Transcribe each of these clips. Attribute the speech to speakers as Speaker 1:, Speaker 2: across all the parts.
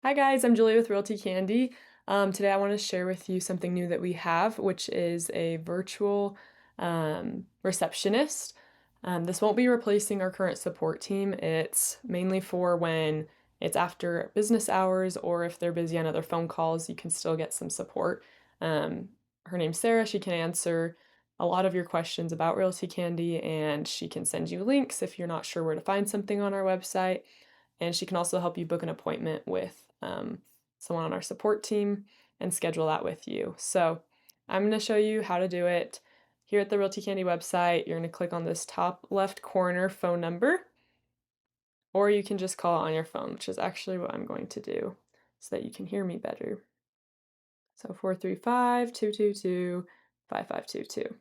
Speaker 1: Hi guys, I'm Julie with Realty Candy. Today I want to share with you something new that we have, which is a virtual receptionist. This won't be replacing our current support team. It's mainly for when it's after business hours or if they're busy on other phone calls, you can still get some support. Her name's Sarah. She can answer a lot of your questions about Realty Candy, and she can send you links if you're not sure where to find something on our website. And she can also help you book an appointment with someone on our support team and schedule that with you. So I'm going to show you how to do it here at the Realty Candy website. You're going to click on this top left corner phone number, or you can just call it on your phone, which is actually what I'm going to do so that you can hear me better. So 435-222-5522.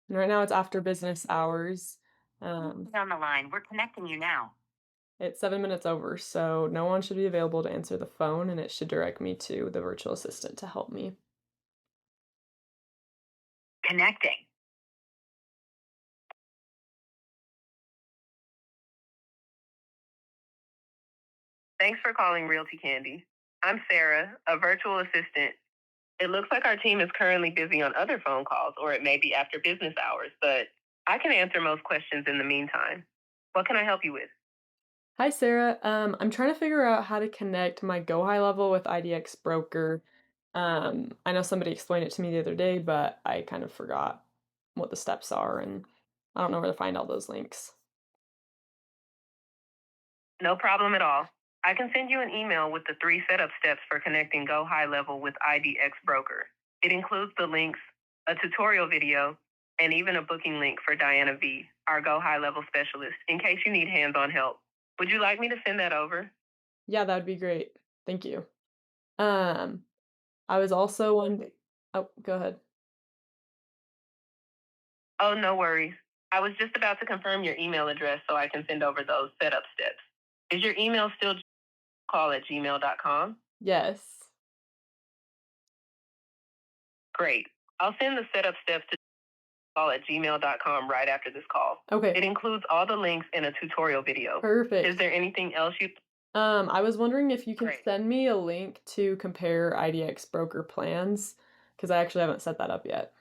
Speaker 1: And right now it's after business hours.
Speaker 2: On the line. We're connecting you now.
Speaker 1: It's 7 minutes over, so no one should be available to answer the phone, and it should direct me to the virtual assistant to help me.
Speaker 2: Connecting. Thanks for calling Realty Candy. I'm Sarah, a virtual assistant. It looks like our team is currently busy on other phone calls, or it may be after business hours, but I can answer most questions in the meantime. What can I help you with?
Speaker 1: Hi, Sarah. I'm trying to figure out how to connect my GoHighLevel with IDX Broker. I know somebody explained it to me the other day, but I kind of forgot what the steps are, and I don't know where to find all those links.
Speaker 2: No problem at all. I can send you an email with the 3 setup steps for connecting GoHighLevel with IDX Broker. It includes the links, a tutorial video, and even a booking link for Diana V, our GoHighLevel specialist, in case you need hands-on help. Would you like me to send that over?
Speaker 1: Yeah, that would be great. Thank you. Um, I was also wondering. Oh, go ahead.
Speaker 2: Oh, no worries. I was just about to confirm your email address so I can send over those setup steps. Is your email still call@gmail.com?
Speaker 1: Yes.
Speaker 2: Great. I'll send the setup steps to call@gmail.com right after this call.
Speaker 1: Okay.
Speaker 2: It includes all the links in a tutorial video.
Speaker 1: Perfect.
Speaker 2: Is there anything else you...
Speaker 1: I was wondering if you can
Speaker 2: Great.
Speaker 1: send me a link to compare IDX broker plans, because I actually haven't set that up yet.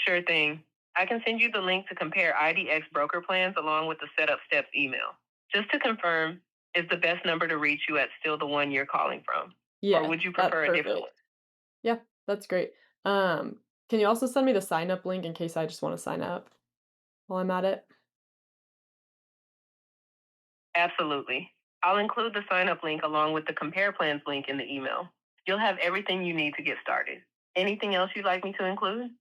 Speaker 2: Sure thing. I can send you the link to compare IDX broker plans along with the setup steps email. Just to confirm, is the best number to reach you at still the one you're calling from?
Speaker 1: Yeah,
Speaker 2: Or would you
Speaker 1: that's
Speaker 2: prefer a different one?
Speaker 1: perfect. Yeah, that's great. Can you also send me the sign up link in case I just want to sign up while I'm at it?
Speaker 2: Absolutely. I'll include the sign up link along with the compare plans link in the email. You'll have everything you need to get started. Anything else you'd like me to include?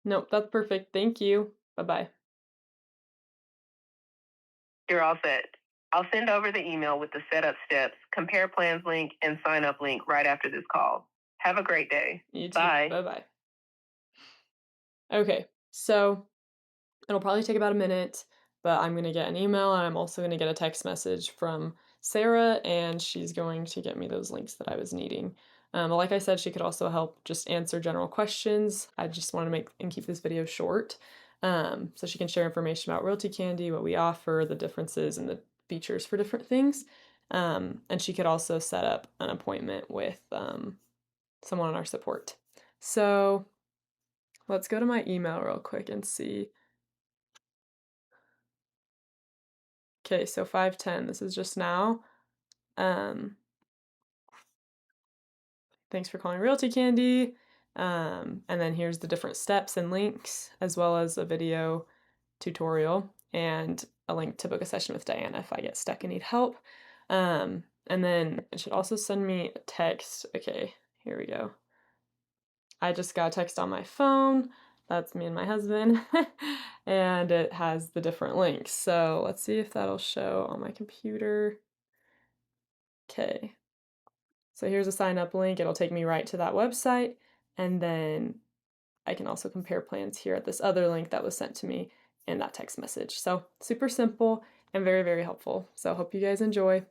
Speaker 1: Nope, that's perfect. Thank you. Bye-bye.
Speaker 2: You're all set. I'll send over the email with the setup steps, compare plans link, and sign up link right after this call. Have a great day.
Speaker 1: You too.
Speaker 2: Bye.
Speaker 1: Bye-bye. Okay, so it'll probably take about a minute, but I'm going to get an email, and I'm also going to get a text message from Sarah, and she's going to get me those links that I was needing. Like I said, she could also help just answer general questions. I just want to make and keep this video short, so she can share information about Realty Candy, what we offer, the differences and the features for different things. And she could also set up an appointment with someone on our support. So let's go to my email real quick and see. Okay, so 5:10, this is just now. Thanks for calling Realty Candy. And then here's the different steps and links, as well as a video tutorial and a link to book a session with Diana if I get stuck and need help. And then it should also send me a text. Okay, here we go. I just got a text on my phone. That's me and my husband. And it has the different links. So let's see if that'll show on my computer. Okay. So here's a sign up link. It'll take me right to that website. And then I can also compare plans here at this other link that was sent to me in that text message. So super simple and very, very helpful. So hope you guys enjoy.